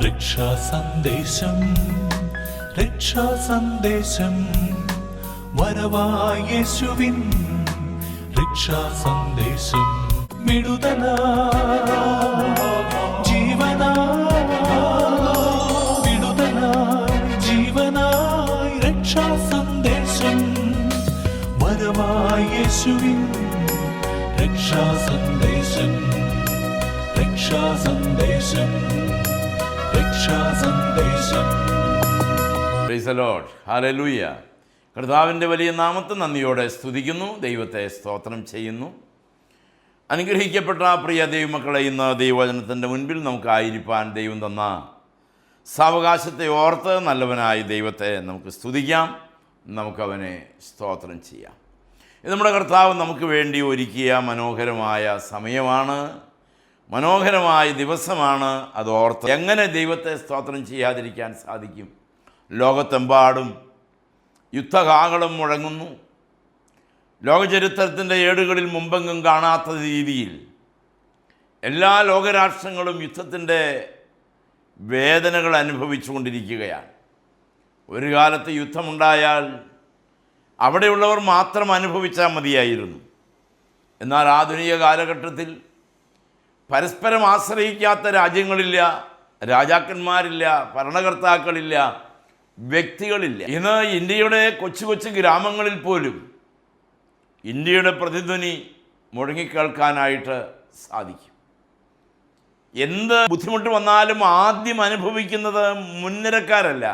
രക്ഷാസന്ദേശം രക്ഷാസന്ദേശം വരവായ യേശുവിൻ രക്ഷാസന്ദേശം വിടുതല വിടുതലായി ജീവനായി രക്ഷാസന്ദേശം വരവായ യേശുവിൻ രക്ഷാസന്ദേശം രക്ഷാസന്ദേശം രക്ഷാസന്ദേശം. Praise the Lord. ഹല്ലേലൂയ. കർത്താവിൻ്റെ വലിയ നാമത്തെ നന്ദിയോടെ സ്തുതിക്കുന്നു, ദൈവത്തെ സ്തോത്രം ചെയ്യുന്നു. അനുഗ്രഹിക്കപ്പെട്ട പ്രിയ ദൈവമക്കളെ, ഇന്ന് ദൈവവചനത്തിൻ്റെ മുൻപിൽ നമുക്കായിരിക്കാൻ ദൈവം തന്ന സാവകാശത്തെ ഓർത്ത് നല്ലവനായ ദൈവത്തെ നമുക്ക് സ്തുതിക്കാം, നമുക്കവനെ സ്തോത്രം ചെയ്യാം. ഇത് നമ്മുടെ കർത്താവ് നമുക്ക് വേണ്ടി ഒരുക്കിയ മനോഹരമായ സമയമാണ്, മനോഹരമായ ദിവസമാണ്. അതോർത്ത് എങ്ങനെ ദൈവത്തെ സ്തോത്രം ചെയ്യാതിരിക്കാൻ സാധിക്കും? ലോകത്തെമ്പാടും യുദ്ധകാഹളം മുഴങ്ങുന്നു. ലോകചരിത്രത്തിൻ്റെ ഏടുകളിൽ മുമ്പെങ്ങും കാണാത്ത രീതിയിൽ എല്ലാ ലോകരാഷ്ട്രങ്ങളും യുദ്ധത്തിൻ്റെ വേദനകൾ അനുഭവിച്ചുകൊണ്ടിരിക്കുകയാണ്. ഒരു കാലത്ത് യുദ്ധമുണ്ടായാൽ അവിടെയുള്ളവർ മാത്രം അനുഭവിച്ചാൽ മതിയായിരുന്നു. എന്നാൽ ആധുനിക കാലഘട്ടത്തിൽ പരസ്പരം ആശ്രയിക്കാത്ത രാജ്യങ്ങളില്ല, രാജാക്കന്മാരില്ല, ഭരണകർത്താക്കളില്ല, വ്യക്തികളില്ല. ഇന്ന് ഇന്ത്യയുടെ കൊച്ചു കൊച്ചു ഗ്രാമങ്ങളിൽ പോലും ഇന്ത്യയുടെ പ്രതിധ്വനി മുഴങ്ങിക്കേൾക്കാനായിട്ട് സാധിക്കും. എന്ത് ബുദ്ധിമുട്ട് വന്നാലും ആദ്യം അനുഭവിക്കുന്നത് മുൻനിരക്കാരല്ല,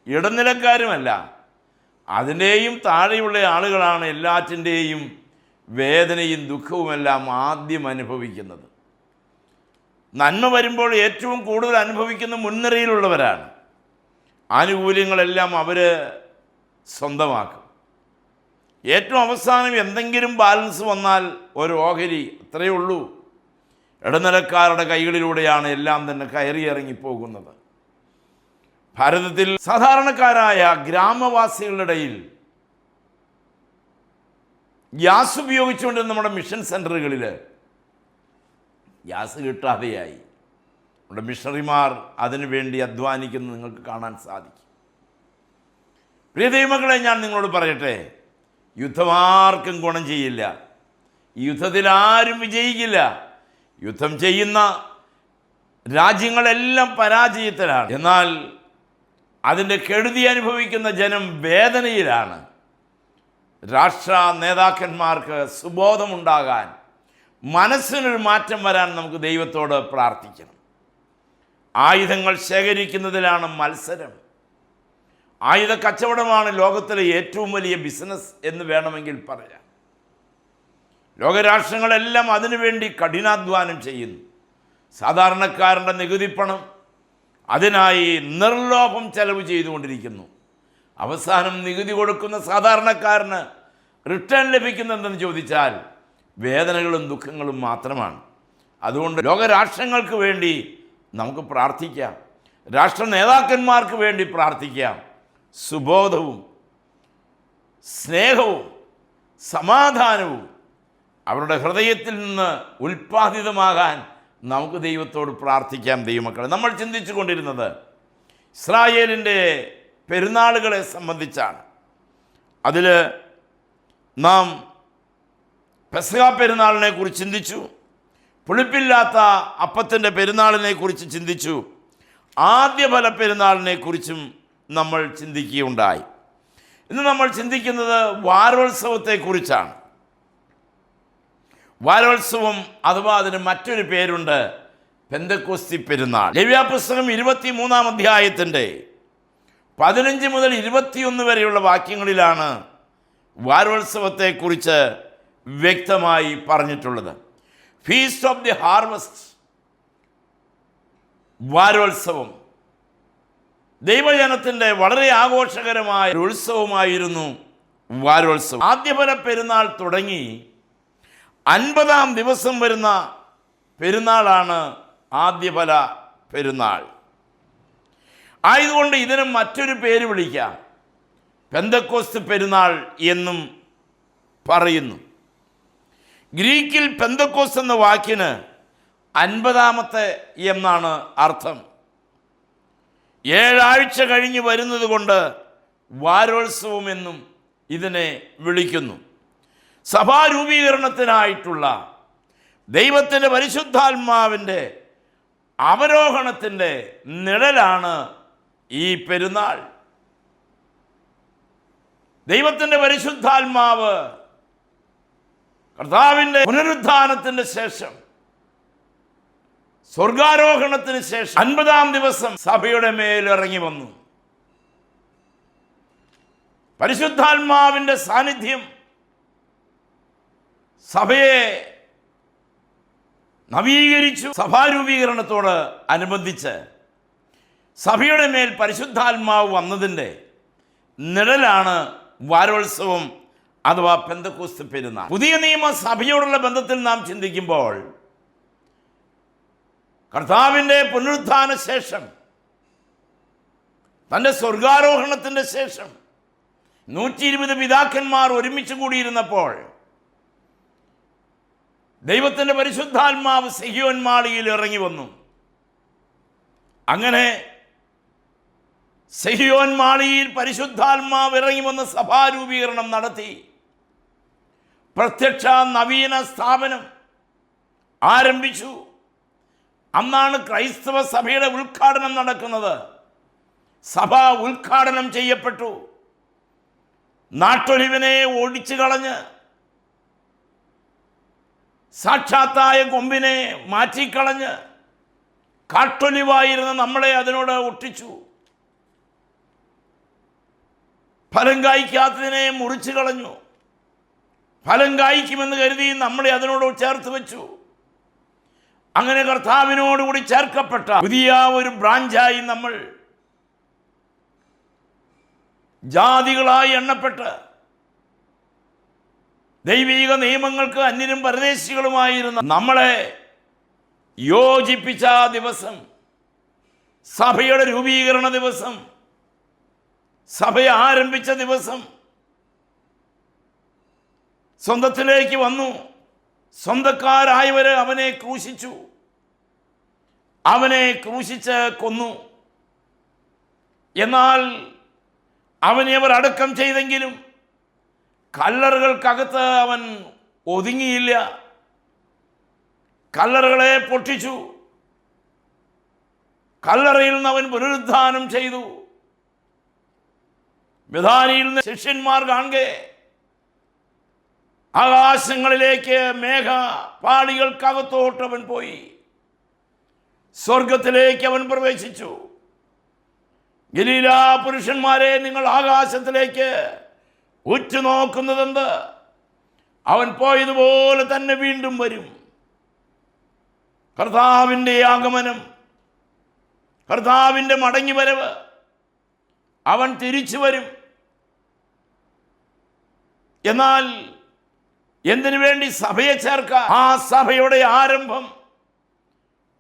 ഇടനിലക്കാരുമല്ല, അതിൻ്റെയും താഴെയുള്ള ആളുകളാണ് എല്ലാറ്റിൻ്റെയും വേദനയും ദുഃഖവുമെല്ലാം ആദ്യം അനുഭവിക്കുന്നത്. നന്മ വരുമ്പോൾ ഏറ്റവും കൂടുതൽ അനുഭവിക്കുന്ന മുൻനിരയിലുള്ളവരാണ്. ആനുകൂല്യങ്ങളെല്ലാം അവർ സ്വന്തമാക്കും. ഏറ്റവും അവസാനം എന്തെങ്കിലും ബാലൻസ് വന്നാൽ ഒരു ഓഹരി, അത്രയേ ഉള്ളൂ. ഇടനിലക്കാരുടെ കൈകളിലൂടെയാണ് എല്ലാം തന്നെ കയറിയിറങ്ങിപ്പോകുന്നത്. ഭാരതത്തിൽ സാധാരണക്കാരായ ഗ്രാമവാസികളുടെ ഇടയിൽ ഗ്യാസ് ഉപയോഗിച്ചുകൊണ്ട് നമ്മുടെ മിഷൻ സെൻ്ററുകളിൽ ഗ്യാസ് കിട്ടാതെയായി. നമ്മുടെ മിഷണറിമാർ അതിനു വേണ്ടി അധ്വാനിക്കുന്നത് നിങ്ങൾക്ക് കാണാൻ സാധിക്കും. പ്രിയ ദൈവമക്കളെ, ഞാൻ നിങ്ങളോട് പറയട്ടെ, യുദ്ധമാർക്കും ഗുണം ചെയ്യില്ല. ഈ യുദ്ധത്തിൽ ആരും വിജയിക്കില്ല. യുദ്ധം ചെയ്യുന്ന രാജ്യങ്ങളെല്ലാം പരാജയത്തിലാണ്. എന്നാൽ അതിൻ്റെ കെടുതി അനുഭവിക്കുന്ന ജനം വേദനയിലാണ്. രാഷ്ട്ര നേതാക്കന്മാർക്ക് സുബോധമുണ്ടാകാൻ, മനസ്സിനൊരു മാറ്റം വരാൻ നമുക്ക് ദൈവത്തോട് പ്രാർത്ഥിക്കണം. ആയുധങ്ങൾ ശേഖരിക്കുന്നതിലാണ് മത്സരം. ആയുധ കച്ചവടമാണ് ലോകത്തിലെ ഏറ്റവും വലിയ ബിസിനസ് എന്ന് വേണമെങ്കിൽ പറയാം. ലോകരാഷ്ട്രങ്ങളെല്ലാം അതിനുവേണ്ടി കഠിനാധ്വാനം ചെയ്യുന്നു. സാധാരണക്കാരൻ്റെ നികുതിപ്പണം അതിനായി നിർലോഭം ചെലവ് ചെയ്തുകൊണ്ടിരിക്കുന്നു. അവസാനം നികുതി കൊടുക്കുന്ന സാധാരണക്കാരന് റിട്ടേൺ ലഭിക്കുന്നതെന്ന് ചോദിച്ചാൽ വേദനകളും ദുഃഖങ്ങളും മാത്രമാണ്. അതുകൊണ്ട് ലോകരാഷ്ട്രങ്ങൾക്ക് വേണ്ടി നമുക്ക് പ്രാർത്ഥിക്കാം, രാഷ്ട്ര നേതാക്കന്മാർക്ക് വേണ്ടി പ്രാർത്ഥിക്കാം. സുബോധവും സ്നേഹവും സമാധാനവും അവരുടെ ഹൃദയത്തിൽ നിന്ന് ഉൽപ്പാദിതമാകാൻ നമുക്ക് ദൈവത്തോട് പ്രാർത്ഥിക്കാം. ദൈവമക്കളെ, നമ്മൾ ചിന്തിച്ചു കൊണ്ടിരുന്നത് ഇസ്രായേലിൻ്റെ പെരുന്നാളുകളെ സംബന്ധിച്ചാണ്. അതിൽ നാം പെസഹ പെരുന്നാളിനെ കുറിച്ച് ചിന്തിച്ചു, പുളിപ്പില്ലാത്ത അപ്പത്തിൻ്റെ പെരുന്നാളിനെ കുറിച്ച് ചിന്തിച്ചു, ആദ്യഫല പെരുന്നാളിനെ കുറിച്ചും നമ്മൾ ചിന്തിക്കുകയുണ്ടായി. ഇന്ന് നമ്മൾ ചിന്തിക്കുന്നത് വാരോത്സവത്തെക്കുറിച്ചാണ്. വാരോത്സവം അഥവാ അതിന് മറ്റൊരു പേരുണ്ട്, പെന്തക്കോസ്തി പെരുന്നാൾ. ലേവ്യാപുസ്തകം 23-ാം അധ്യായത്തിൻ്റെ 15 മുതൽ 21 വരെയുള്ള വാക്യങ്ങളിലാണ് വാരോത്സവത്തെക്കുറിച്ച് വ്യക്തമായി പറഞ്ഞിട്ടുള്ളത്. ഫീസ്റ്റ് ഓഫ് ദി ഹാർവസ്റ്റ്, വാരോത്സവം ദൈവജനത്തിൻ്റെ വളരെ ആഘോഷകരമായ ഒരു ഉത്സവമായിരുന്നു വാരോത്സവം. ആദ്യഫല പെരുന്നാൾ തുടങ്ങി 50-ാം ദിവസം വരുന്ന പെരുന്നാളാണ് ആദ്യഫല പെരുന്നാൾ. ആയതുകൊണ്ട് ഇതിന് മറ്റൊരു പേര് വിളിക്കാം, പെന്തക്കോസ്ത് പെരുന്നാൾ എന്നും പറയുന്നു. ഗ്രീക്കിൽ പെന്തക്കോസ് എന്ന വാക്കിന് 50-ാമത്തെ എന്നാണ് അർത്ഥം. 7 ആഴ്ച കഴിഞ്ഞ് വരുന്നത് കൊണ്ട് വാരോത്സവം എന്നും ഇതിനെ വിളിക്കുന്നു. സഭാരൂപീകരണത്തിനായിട്ടുള്ള ദൈവത്തിൻ്റെ പരിശുദ്ധാത്മാവിൻ്റെ അവരോഹണത്തിൻ്റെ നിഴലാണ് ഈ പെരുന്നാൾ. ദൈവത്തിൻ്റെ പരിശുദ്ധാത്മാവ് കർത്താവിൻ്റെ പുനരുത്ഥാനത്തിൻ്റെ ശേഷം, സ്വർഗാരോഹണത്തിന് ശേഷം 50-ാം ദിവസം സഭയുടെ മേൽ ഇറങ്ങി വന്നു. പരിശുദ്ധാത്മാവിൻ്റെ സാന്നിധ്യം സഭയെ നവീകരിച്ചു. സഭാരൂപീകരണത്തോട് അനുബന്ധിച്ച് സഭയുടെ മേൽ പരിശുദ്ധാത്മാവ് വന്നതിൻ്റെ നിഴലാണ് വാരോത്സവം അഥവാ പെന്തക്കോസ്ത് പെരുന്നാൾ. പുതിയ നിയമ സഭയോടുള്ള ബന്ധത്തിൽ നാം ചിന്തിക്കുമ്പോൾ കർത്താവിൻ്റെ പുനരുത്ഥാന ശേഷം, തൻ്റെ സ്വർഗാരോഹണത്തിൻ്റെ ശേഷം 120 പിതാക്കന്മാർ ഒരുമിച്ച് കൂടിയിരുന്നപ്പോൾ ദൈവത്തിൻ്റെ പരിശുദ്ധാത്മാവ് സിഹിയോൻ മാളികയിൽ ഇറങ്ങി വന്നു. അങ്ങനെ സിഹിയോൻ മാളികയിൽ പരിശുദ്ധാത്മാവ് ഇറങ്ങി വന്ന് സഭാരൂപീകരണം നടത്തി. പ്രത്യക്ഷ നവീന സ്ഥാപനം ആരംഭിച്ചു. അന്നാണ് ക്രൈസ്തവ സഭയുടെ ഉദ്ഘാടനം നടക്കുന്നത്. സഭ ഉദ്ഘാടനം ചെയ്യപ്പെട്ടു. നാട്ടൊലിവിനെ ഓടിച്ചു കളഞ്ഞ് സാക്ഷാത്തായ കൊമ്പിനെ മാറ്റിക്കളഞ്ഞ് കാട്ടൊലിവായിരുന്ന നമ്മളെ അതിനോട് ഒട്ടിച്ചു. ഫലം കായ്ക്കാത്തതിനെ മുറിച്ചു കളഞ്ഞു. ഫലം കായ്ക്കുമെന്ന് കരുതി നമ്മളെ അതിനോട് ചേർത്ത് വെച്ചു. അങ്ങനെ കർത്താവിനോടുകൂടി ചേർക്കപ്പെട്ട പുതിയ ഒരു ബ്രാഞ്ചായി നമ്മൾ ജാതികളായി എണ്ണപ്പെട്ട് ദൈവിക നിയമങ്ങൾക്ക് അന്യരും പരദേശികളുമായിരുന്ന നമ്മളെ യോജിപ്പിച്ച ദിവസം, സഭയുടെ രൂപീകരണ ദിവസം, സഭയെ ആരംഭിച്ച ദിവസം, സ്വന്തത്തിലേക്ക് വന്നു. സ്വന്തക്കാരായവര് അവനെ ക്രൂശിച്ചു. അവനെ ക്രൂശിച്ച് കൊന്നു. എന്നാൽ അവനെ അവർ അടക്കം ചെയ്തെങ്കിലും കല്ലറുകൾക്കകത്ത് അവൻ ഒതുങ്ങിയില്ല. കല്ലറകളെ പൊട്ടിച്ചു. കല്ലറയിൽ നിന്ന് അവൻ പുനരുദ്ധാനം ചെയ്തു. ബഥാനിയിൽ നിന്ന് ശിഷ്യന്മാർ കാണെ ആകാശങ്ങളിലേക്ക് മേഘപാളികൾക്കകത്തോട്ട് അവൻ പോയി. സ്വർഗത്തിലേക്ക് അവൻ പ്രവേശിച്ചു. ഗലീല പുരുഷന്മാരെ, നിങ്ങൾ ആകാശത്തിലേക്ക് ഉറ്റുനോക്കുന്നതെന്ത്? അവൻ പോയതുപോലെ തന്നെ വീണ്ടും വരും. കർത്താവിൻ്റെ ആഗമനം, കർത്താവിൻ്റെ മടങ്ങിവരവ്, അവൻ തിരിച്ചു വരും. എന്നാൽ എന്തിനു വേണ്ടി? സഭയെ ചേർക്കാൻ. ആ സഭയുടെ ആരംഭം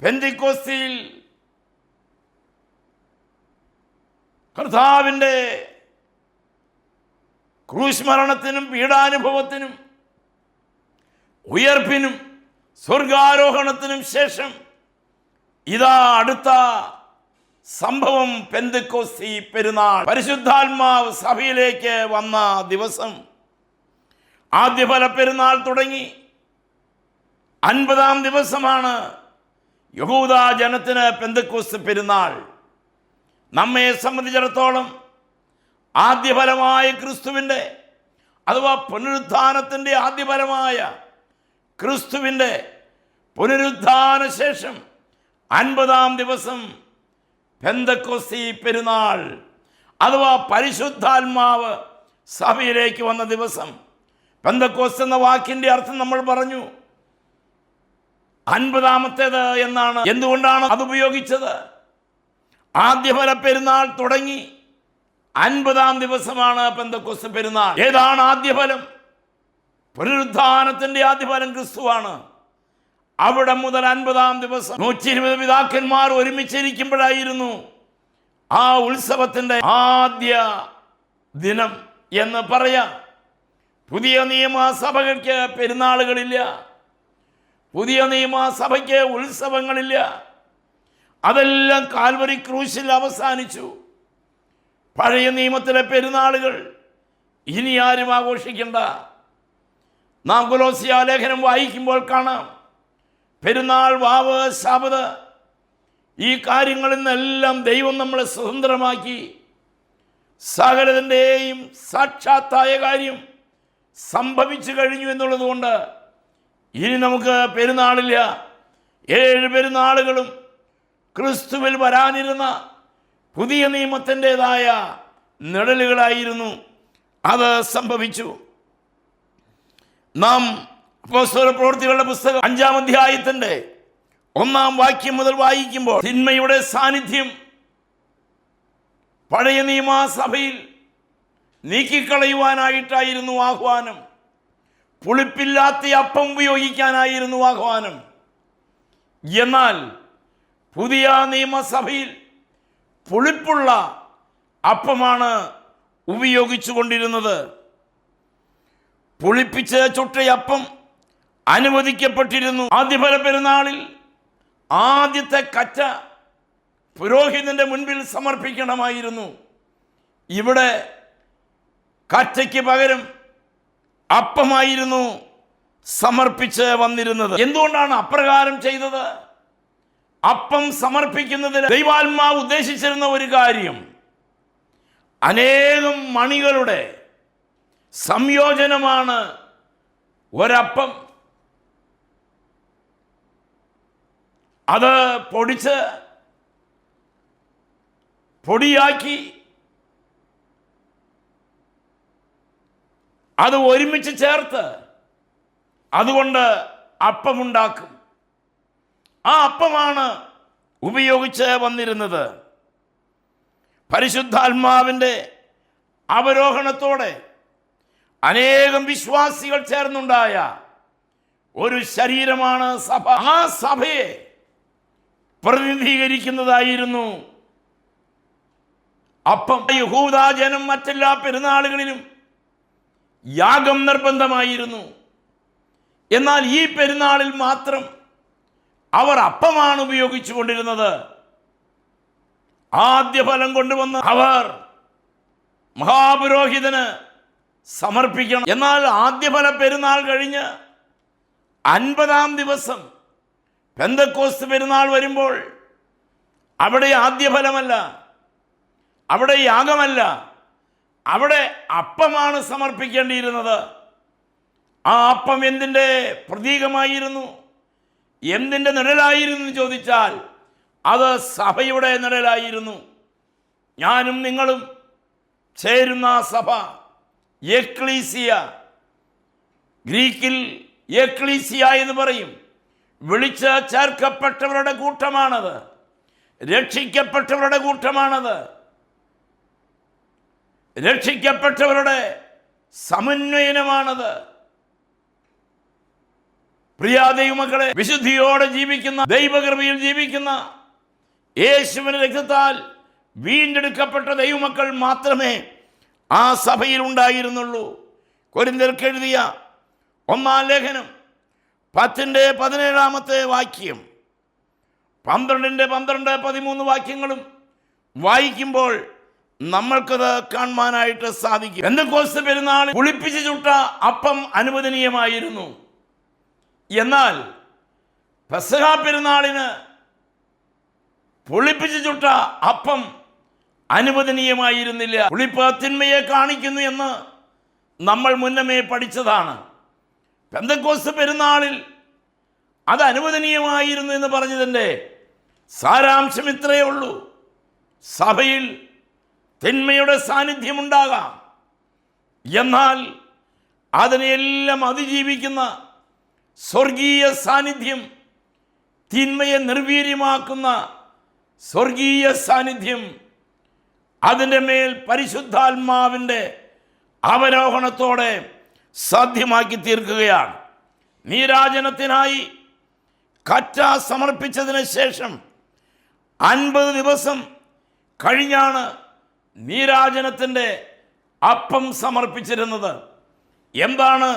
പെന്തിക്കോസ്തിയിൽ കർത്താവിൻ്റെ ക്രൂശ് മരണത്തിനും പീഡാനുഭവത്തിനും ഉയർപ്പിനും സ്വർഗാരോഹണത്തിനും ശേഷം ഇതാ അടുത്ത സംഭവം പെന്തക്കോസ്തി പെരുന്നാൾ. പരിശുദ്ധാത്മാവ് സഭയിലേക്ക് വന്ന ദിവസം ആദ്യഫല പെരുന്നാൾ തുടങ്ങി. 50-ാം ദിവസമാണ് യഹൂദ ജനത്തിന് പെന്തക്കോസ്ത് പെരുന്നാൾ. നമ്മെ സംബന്ധിച്ചിടത്തോളം ആദ്യഫലമായ ക്രിസ്തുവിൻ്റെ അഥവാ പുനരുത്ഥാനത്തിൻ്റെ ആദ്യഫലമായ ക്രിസ്തുവിൻ്റെ പുനരുത്ഥാന ശേഷം 50-ാം ദിവസം പെന്തക്കോസ്തി പെരുന്നാൾ അഥവാ പരിശുദ്ധാത്മാവ് സഭയിലേക്ക് വന്ന ദിവസം. പെന്തക്കോസ്ത് എന്ന വാക്കിൻ്റെ അർത്ഥം നമ്മൾ പറഞ്ഞു 50-ാമത്തേത് എന്നാണ്. എന്തുകൊണ്ടാണ് അത് ഉപയോഗിച്ചത്? ആദ്യഫല പെരുന്നാൾ തുടങ്ങി 50-ാം ദിവസമാണ് പെന്തക്കോസ്ത് പെരുന്നാൾ. ഏതാണ് ആദ്യഫലം? പുനരുത്ഥാനത്തിൻ്റെ ആദ്യഫലം ക്രിസ്തുവാണ്. അവിടെ മുതൽ 50-ാം ദിവസം 120 പിതാക്കന്മാർ ഒരുമിച്ചിരിക്കുമ്പോഴായിരുന്നു ആ ഉത്സവത്തിൻ്റെ ആദ്യ ദിനം എന്ന് പറയാം. പുതിയ നിയമസഭയ്ക്ക് പെരുന്നാളുകളില്ല, പുതിയ നിയമസഭയ്ക്ക് ഉത്സവങ്ങളില്ല. അതെല്ലാം കാൽവരി ക്രൂശിൽ അവസാനിച്ചു. പഴയ നിയമത്തിലെ പെരുന്നാളുകൾ ഇനി ആരും ആഘോഷിക്കണ്ട. നാം കൊലോസ്യ ലേഖനം വായിക്കുമ്പോൾ കാണാം, പെരുന്നാൾ, വാവ്, ശബത്, ഈ കാര്യങ്ങളിൽ നിന്നെല്ലാം ദൈവം നമ്മളെ സ്വതന്ത്രമാക്കി. സകലതിൻ്റെയും സാക്ഷാത്തായ കാര്യം സംഭവിച്ചു കഴിഞ്ഞു എന്നുള്ളത് കൊണ്ട് ഇനി നമുക്ക് പെരുന്നാളില്ല. 7 പെരുന്നാളുകളും ക്രിസ്തുവിൽ വരാനിരുന്ന പുതിയ നിയമത്തിൻ്റെതായ നിഴലുകളായിരുന്നു. അത് സംഭവിച്ചു. നാം അപ്പോസ്തല പ്രവൃത്തികളുടെ പുസ്തകം 5-ാം അധ്യായത്തിൻ്റെ 1-ാം വാക്യം മുതൽ വായിക്കുമ്പോൾ തിന്മയുടെ സാന്നിധ്യം പഴയ നിയമസഭയിൽ നീക്കിക്കളയുവാനായിട്ടായിരുന്നു ആഹ്വാനം. പുളിപ്പില്ലാത്ത അപ്പം ഉപയോഗിക്കാനായിരുന്നു ആഹ്വാനം. എന്നാൽ പുതിയ നിയമസഭയിൽ പുളിപ്പുള്ള അപ്പമാണ് ഉപയോഗിച്ചു കൊണ്ടിരുന്നത്. പുളിപ്പിച്ച് ചുട്ടയപ്പം അനുവദിക്കപ്പെട്ടിരുന്നു. ആദ്യഫല പെരുന്നാളിൽ ആദ്യത്തെ കറ്റ പുരോഹിതന്റെ മുൻപിൽ സമർപ്പിക്കണമായിരുന്നു. ഇവിടെ കറ്റയ്ക്ക് പകരം അപ്പമായിരുന്നു സമർപ്പിച്ച് വന്നിരുന്നത്. എന്തുകൊണ്ടാണ് അപ്രകാരം ചെയ്തത്? അപ്പം സമർപ്പിക്കുന്നതിൽ ദൈവാത്മാവ് ഉദ്ദേശിച്ചിരുന്ന ഒരു കാര്യം, അനേകം മണികളുടെ സംയോജനമാണ് ഒരപ്പം. അത് പൊടിച്ച് പൊടിയാക്കി അത് ഒരുമിച്ച് ചേർത്ത് അതുകൊണ്ട് അപ്പമുണ്ടാക്കും. ആ അപ്പമാണ് ഉപയോഗിച്ച് വന്നിരുന്നത്. പരിശുദ്ധാത്മാവിൻ്റെ അവരോഹണത്തോടെ അനേകം വിശ്വാസികൾ ചേർന്നുണ്ടായ ഒരു ശരീരമാണ് സഭ. ആ സഭയെ പ്രതിനിധീകരിക്കുന്നതായിരുന്നു അപ്പം. യഹൂദാജനം മറ്റെല്ലാ പെരുന്നാളുകളിലും യാഗം നിർബന്ധമായിരുന്നു. എന്നാൽ ഈ പെരുന്നാളിൽ മാത്രം അവർ അപ്പമാണ് ഉപയോഗിച്ചു കൊണ്ടിരുന്നത്. ആദ്യ ഫലം കൊണ്ടുവന്ന് അവർ മഹാപുരോഹിതന് സമർപ്പിക്കണം. എന്നാൽ ആദ്യഫല പെരുന്നാൾ കഴിഞ്ഞ് 50-ാം ദിവസം പെന്തക്കോസ്ത് പെരുന്നാൾ വരുമ്പോൾ അവിടെ ആദ്യഫലമല്ല, അവിടെ യാഗമല്ല, അവിടെ അപ്പമാണ് സമർപ്പിക്കേണ്ടിയിരുന്നത്. ആ അപ്പം എന്തിൻ്റെ പ്രതീകമായിരുന്നു, എന്തിൻ്റെ നിഴലായിരുന്നു എന്ന് ചോദിച്ചാൽ അത് സഭയുടെ നിഴലായിരുന്നു. ഞാനും നിങ്ങളും ചേരുന്ന സഭ, എക്ലീസിയ, ഗ്രീക്കിൽ എക്ലീസിയ എന്ന് പറയും. വിളിച്ച് ചേർക്കപ്പെട്ടവരുടെ കൂട്ടമാണത്, രക്ഷിക്കപ്പെട്ടവരുടെ കൂട്ടമാണത്, രക്ഷിക്കപ്പെട്ടവരുടെ സമന്വയനമാണത്. പ്രിയ ദൈവമക്കളെ, വിശുദ്ധിയോടെ ജീവിക്കുന്ന, ദൈവകൃപയിൽ ജീവിക്കുന്ന, യേശുവിന്റെ രക്തത്താൽ വീണ്ടെടുക്കപ്പെട്ട ദൈവമക്കൾ മാത്രമേ ആ സഭയിൽ ഉണ്ടായിരുന്നുള്ളൂ. കൊരിന്ത്യർക്ക് എഴുതിയ 1-ാം ലേഖനം 10-ന്റെ 17 വാക്യം, 12-ന്റെ 12-13 വാക്യങ്ങളും വായിക്കുമ്പോൾ നമ്മൾക്കത് കാണുവാനായിട്ട് സാധിക്കും. പെന്തക്കോസ്ത് പെരുന്നാളിൽ പുളിപ്പിച്ച് ചുട്ട അപ്പം അനുവദനീയമായിരുന്നു. എന്നാൽ പെസഹ പെരുന്നാളിന് പുളിപ്പിച്ച് ചുട്ട അപ്പം അനുവദനീയമായിരുന്നില്ല. പുളിപ്പ് തിന്മയെ കാണിക്കുന്നു എന്ന് നമ്മൾ മുന്നമേ പഠിച്ചതാണ്. പെന്തക്കോസ്ത് പെരുന്നാളിൽ അത് അനുവദനീയമായിരുന്നു എന്ന് പറഞ്ഞതിൻ്റെ സാരാംശം ഇത്രയേ ഉള്ളൂ. സഭയിൽ തിന്മയുടെ സാന്നിധ്യമുണ്ടാകാം, എന്നാൽ അതിനെയെല്ലാം അതിജീവിക്കുന്ന സ്വർഗീയ സാന്നിധ്യം, തിന്മയെ നിർവീര്യമാക്കുന്ന സ്വർഗീയ സാന്നിധ്യം അതിൻ്റെ മേൽ പരിശുദ്ധാത്മാവിൻ്റെ അവരോഹണത്തോടെ സാധ്യമാക്കി തീർക്കുകയാണ്. നീരാജനത്തിനായി കറ്റ സമർപ്പിച്ചതിന് ശേഷം 50 ദിവസം കഴിഞ്ഞാണ് നീരാജനത്തിൻ്റെ അപ്പം സമർപ്പിച്ചിരുന്നത്. എന്താണ്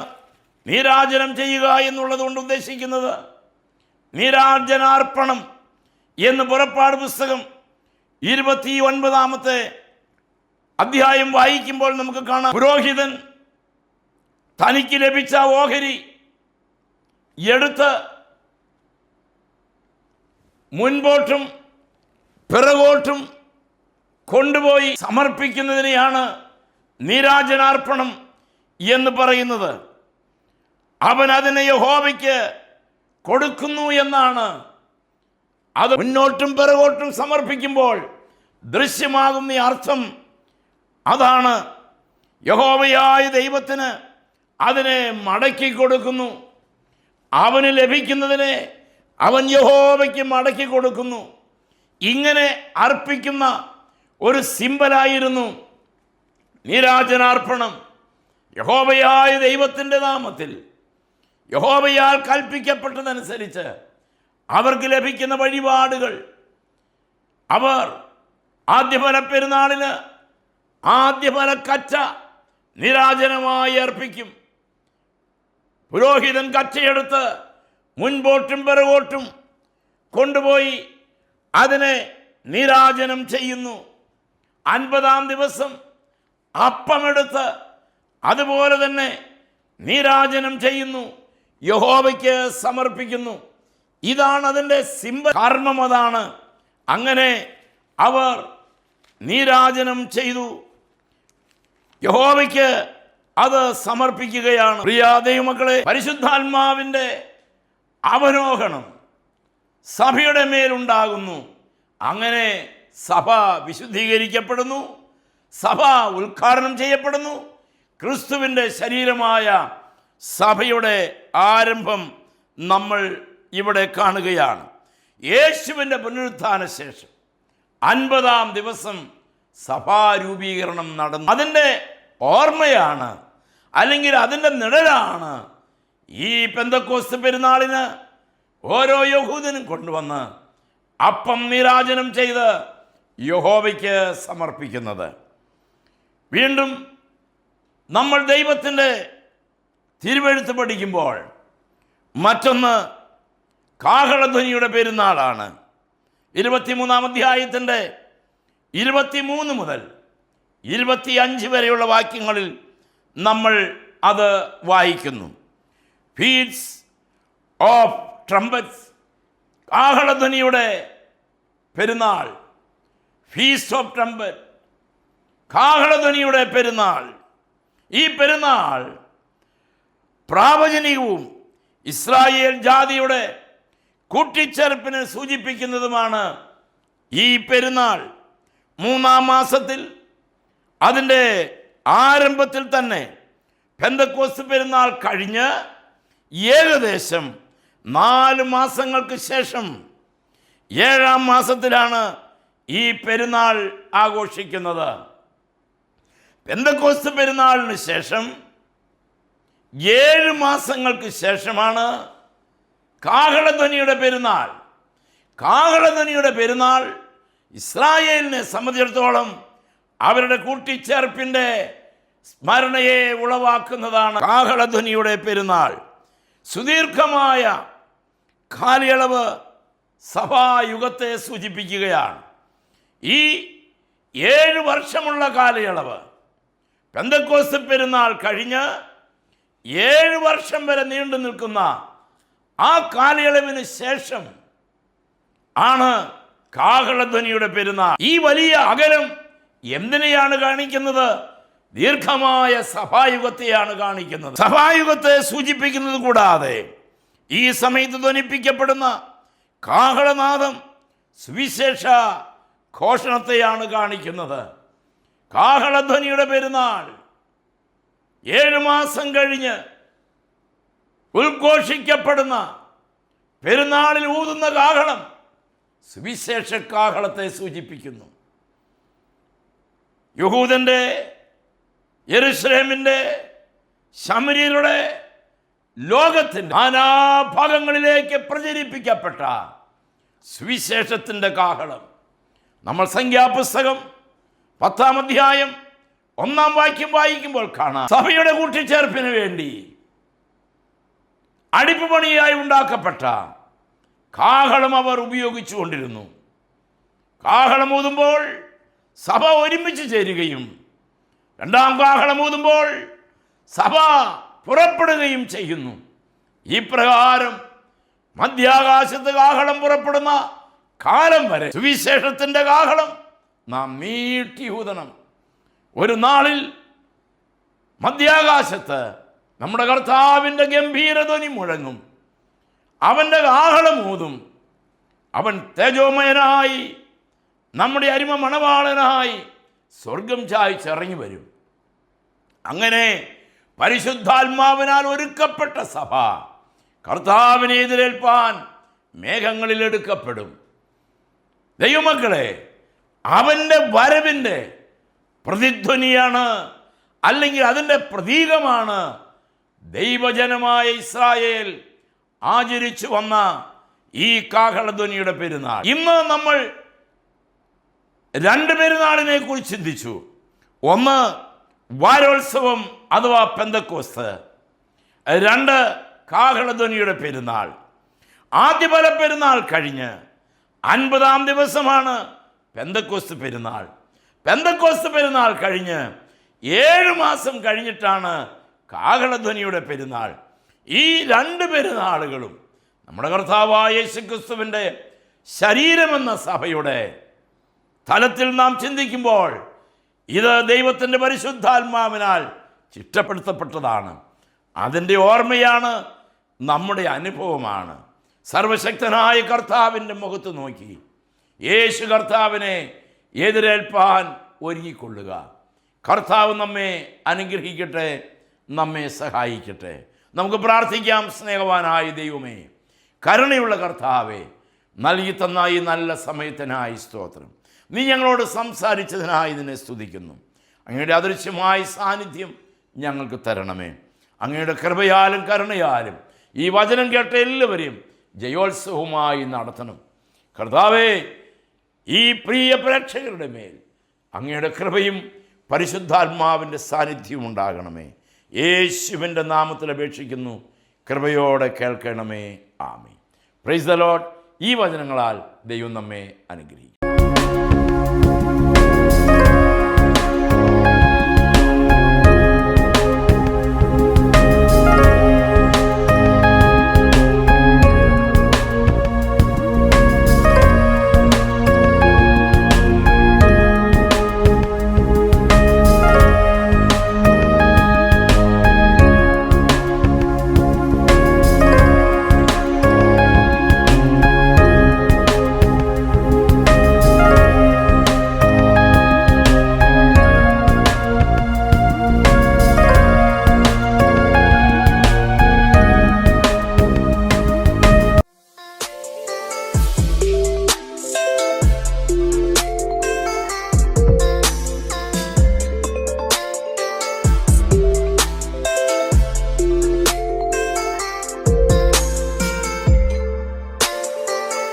നീരാജനം ചെയ്യുക എന്നുള്ളത് കൊണ്ട് ഉദ്ദേശിക്കുന്നത്? നീരാജനാർപ്പണം എന്ന് പുറപ്പാട് പുസ്തകം 29 അധ്യായം വായിക്കുമ്പോൾ നമുക്ക് കാണാം, പുരോഹിതൻ തനിക്ക് ലഭിച്ച ഓഹരി എടുത്ത് മുൻപോട്ടും പിറകോട്ടും കൊണ്ടുപോയി സമർപ്പിക്കുന്നതിനെയാണ് നീരാജനാർപ്പണം എന്ന് പറയുന്നത്. അവൻ അതിനെ യഹോവയ്ക്ക് കൊടുക്കുന്നു എന്നാണ്. അത് മുന്നോട്ടും പിറകോട്ടും സമർപ്പിക്കുമ്പോൾ ദൃശ്യമാകുന്ന അർത്ഥം അതാണ്. യഹോവയായ ദൈവത്തിന് അതിനെ മടക്കി കൊടുക്കുന്നു. അവന് ലഭിക്കുന്നതിനെ അവൻ യഹോവയ്ക്ക് മടക്കി കൊടുക്കുന്നു. ഇങ്ങനെ അർപ്പിക്കുന്ന ഒരു സിംബലായിരുന്നു നീരാജനാർപ്പണം. യഹോവയായ ദൈവത്തിൻ്റെ നാമത്തിൽ യഹോവയാൽ കൽപ്പിക്കപ്പെട്ടതനുസരിച്ച് അവർക്ക് ലഭിക്കുന്ന വഴിപാടുകൾ അവർ ആദ്യഫല പെരുന്നാളിന് ആദ്യഫല കച്ച നീരാജനമായി അർപ്പിക്കും. പുരോഹിതൻ കച്ചയെടുത്ത് മുൻപോട്ടും പിറകോട്ടും കൊണ്ടുപോയി അതിനെ നീരാജനം ചെയ്യുന്നു. 50-ാം ദിവസം അപ്പമെടുത്ത് അതുപോലെ തന്നെ നീരാജനം ചെയ്യുന്നു, യഹോവയ്ക്ക് സമർപ്പിക്കുന്നു. ഇതാണ് അതിൻ്റെ കർമ്മം. അതാണ്. അങ്ങനെ അവർ നീരാജനം ചെയ്തു, യഹോവയ്ക്ക് അത് സമർപ്പിക്കുകയാണ്. പ്രിയ ദൈവമക്കളെ, പരിശുദ്ധാത്മാവിൻ്റെ അവരോഹണം സഭയുടെ മേലുണ്ടാകുന്നു. അങ്ങനെ സഭ വിശുദ്ധീകരിക്കപ്പെടുന്നു, സഭ ഉദ്ഘാടനം ചെയ്യപ്പെടുന്നു. ക്രിസ്തുവിൻ്റെ ശരീരമായ സഭയുടെ ആരംഭം നമ്മൾ ഇവിടെ കാണുകയാണ്. യേശുവിൻ്റെ പുനരുത്ഥാന ശേഷം 50-ാം ദിവസം സഭാരൂപീകരണം നടന്നു. അതിൻ്റെ ഓർമ്മയാണ്, അല്ലെങ്കിൽ അതിൻ്റെ നിഴലാണ് ഈ പെന്തക്കോസ്ത് പെരുന്നാളിന് ഓരോ യഹൂദനും കൊണ്ടുവന്ന് അപ്പം നീരാജനം ചെയ്ത് യഹോവയ്ക്ക് സമർപ്പിക്കുന്നത്. വീണ്ടും നമ്മൾ ദൈവത്തിൻ്റെ തിരുവെഴുത്ത് പഠിക്കുമ്പോൾ മറ്റൊന്ന് കാഹളധ്വനിയുടെ പെരുന്നാളാണ്. 23-ാം അധ്യായത്തിൻ്റെ 23 മുതൽ 25 വരെയുള്ള വാക്യങ്ങളിൽ നമ്മൾ അത് വായിക്കുന്നു. ഫീറ്റ്സ് ഓഫ് ട്രംപറ്റ്സ്, കാഹളധ്വനിയുടെ പെരുന്നാൾ. ഫീസ്റ്റ് ഓഫ് ട്രംപറ്റ്, കാഹളധ്വനിയുടെ പെരുന്നാൾ. ഈ പെരുന്നാൾ പ്രാവചനികവും ഇസ്രായേൽ ജാതിയുടെ കൂട്ടിച്ചേർപ്പിനെ സൂചിപ്പിക്കുന്നതുമാണ്. ഈ പെരുന്നാൾ 3-ാം മാസത്തിൽ അതിൻ്റെ ആരംഭത്തിൽ തന്നെ പെന്തക്കോസ്ത് പെരുന്നാൾ കഴിഞ്ഞ് ഏകദേശം 4 മാസങ്ങൾക്ക് ശേഷം 7-ാം മാസത്തിലാണ് ഈ പെരുന്നാൾ ആഘോഷിക്കുന്നത്. പെന്തക്കോസ്ത് പെരുന്നാളിന് ശേഷം 7 മാസങ്ങൾക്ക് ശേഷമാണ് കാഹളധ്വനിയുടെ പെരുന്നാൾ. കാഹളധ്വനിയുടെ പെരുന്നാൾ ഇസ്രായേലിനെ സംബന്ധിച്ചിടത്തോളം അവരുടെ കൂട്ടിച്ചേർപ്പിൻ്റെ സ്മരണയെ ഉളവാക്കുന്നതാണ്. കാഹളധ്വനിയുടെ പെരുന്നാൾ സുദീർഘമായ കാലയളവ് സഭായുഗത്തെ സൂചിപ്പിക്കുകയാണ്. ഈ 7 വർഷമുള്ള കാലയളവ് പെന്തക്കോസ്ത് പെരുന്നാൾ കഴിഞ്ഞ് 7 വർഷം വരെ നീണ്ടു നിൽക്കുന്ന ആ കാലയളവിന് ശേഷം ആണ് കാഹളധ്വനിയുടെ പെരുന്നാൾ. ഈ വലിയ അകലം എന്തിനെയാണ് കാണിക്കുന്നത്? ദീർഘമായ സഭായുഗത്തെയാണ് കാണിക്കുന്നത്. സഭായുഗത്തെ സൂചിപ്പിക്കുന്നത് കൂടാതെ ഈ സമയത്ത് ധ്വനിപ്പിക്കപ്പെടുന്ന കാഹളനാദം സുവിശേഷ ഘോഷണത്തെയാണ് കാണിക്കുന്നത്. കാഹളധ്വനിയുടെ പെരുന്നാൾ 7 മാസം കഴിഞ്ഞ് ഉദ്ഘോഷിക്കപ്പെടുന്ന പെരുന്നാളിൽ ഊതുന്ന കാഹളം സുവിശേഷ കാഹളത്തെ സൂചിപ്പിക്കുന്നു. യഹൂദൻ്റെ, യെരുശലേമിൻ്റെ, ശമര്യരുടെ, ലോകത്തിൻ്റെ നാനാഭാഗങ്ങളിലേക്ക് പ്രചരിപ്പിക്കപ്പെട്ട സുവിശേഷത്തിൻ്റെ കാഹളം. നമ്മൾ സംഖ്യാപുസ്തകം 10-ാം അധ്യായം 1-ാം വാക്യം വായിക്കുമ്പോൾ കാണാം, സഭയുടെ കൂട്ടിച്ചേർപ്പിന് വേണ്ടി അടിപ്പുപണിയായി ഉണ്ടാക്കപ്പെട്ട കാഹളം അവർ ഉപയോഗിച്ചു കൊണ്ടിരുന്നു. കാഹളം ഊതുമ്പോൾ സഭ ഒരുമിച്ച് ചേരുകയും 2-ാം കാഹളം ഊതുമ്പോൾ സഭ പുറപ്പെടുകയും ചെയ്യുന്നു. ഈ പ്രകാരം മധ്യാകാശത്ത് കാഹളം പുറപ്പെടുന്ന കാലം വരെ സുവിശേഷത്തിൻ്റെ കാഹളം നാം നീട്ടി ഊതണം. ഒരു നാളിൽ മധ്യാകാശത്ത് നമ്മുടെ കർത്താവിൻ്റെ ഗംഭീരധ്വനി മുഴങ്ങും. അവൻ്റെ കാഹളം ഊതും. അവൻ തേജോമയനായി നമ്മുടെ അരിമ മണവാളനായി സ്വർഗം ചായ്ച്ചിറങ്ങി വരും. അങ്ങനെ പരിശുദ്ധാത്മാവിനാൽ ഒരുക്കപ്പെട്ട സഭ കർത്താവിനെ എതിരേൽപ്പാൻ മേഘങ്ങളിൽ എടുക്കപ്പെടും. ദൈവമക്കളെ, അവൻ്റെ വരവിൻ്റെ പ്രതിധ്വനിയാണ്, അല്ലെങ്കിൽ അതിൻ്റെ പ്രതീകമാണ് ദൈവജനമായ ഇസ്രായേൽ ആചരിച്ചു വന്ന ഈ കാഹളധ്വനിയുടെ പെരുന്നാൾ. ഇന്ന് നമ്മൾ 2 പെരുന്നാളിനെ കുറിച്ച് ചിന്തിച്ചു. ഒന്ന് വാരോത്സവം അഥവാ പെന്തക്കോസ്ത്, 2 കാഹളധ്വനിയുടെ പെരുന്നാൾ. ആദ്യ ബല പെരുന്നാൾ കഴിഞ്ഞ് 50-ാം ദിവസമാണ് പെന്തക്കോസ്ത് പെരുന്നാൾ. പെന്തക്കോസ്ത് പെരുന്നാൾ കഴിഞ്ഞ് 7 മാസം കഴിഞ്ഞിട്ടാണ് കാഹളധ്വനിയുടെ പെരുന്നാൾ. ഈ 2 പെരുന്നാളുകളും നമ്മുടെ കർത്താവായ യേശുക്രിസ്തുവിൻ്റെ ശരീരമെന്ന സഭയുടെ തലത്തിൽ നാം ചിന്തിക്കുമ്പോൾ ഇത് ദൈവത്തിൻ്റെ പരിശുദ്ധാത്മാവിനാൽ ചിട്ടപ്പെടുത്തപ്പെട്ടതാണ്. അതിൻ്റെ ഓർമ്മയാണ്, നമ്മുടെ അനുഭവമാണ്. സർവശക്തനായ കർത്താവിൻ്റെ മുഖത്ത് നോക്കി യേശു കർത്താവിനെ എതിരേൽപ്പാൻ ഒരുങ്ങിക്കൊള്ളുക. കർത്താവ് നമ്മെ അനുഗ്രഹിക്കട്ടെ, നമ്മെ സഹായിക്കട്ടെ. നമുക്ക് പ്രാർത്ഥിക്കാം. സ്നേഹവാനായ ദൈവമേ, കരുണയുള്ള കർത്താവേ, നൽകി തന്ന ഈ നല്ല സമയത്തിനായി സ്തോത്രം. നീ ഞങ്ങളോട് സംസാരിച്ചതിനായി നിന്നെ സ്തുതിക്കുന്നു. അങ്ങയുടെ അദൃശ്യമായ സാന്നിധ്യം ഞങ്ങൾക്ക് തരണമേ. അങ്ങയുടെ കൃപയാലും കരുണയാലും ഈ വചനം കേട്ട എല്ലാവരെയും ജയോത്സവമായി നടത്തണം. കർത്താവേ, ഈ പ്രിയ പ്രേക്ഷകരുടെ മേൽ അങ്ങയുടെ കൃപയും പരിശുദ്ധാത്മാവിൻ്റെ സാന്നിധ്യവും ഉണ്ടാകണമേ. യേശുവിൻ്റെ നാമത്തിൽ അപേക്ഷിക്കുന്നു, കൃപയോടെ കേൾക്കണമേ. ആമേൻ. Praise the Lord. ഈ വചനങ്ങളാൽ ദൈവം നമ്മെ അനുഗ്രഹിക്കും.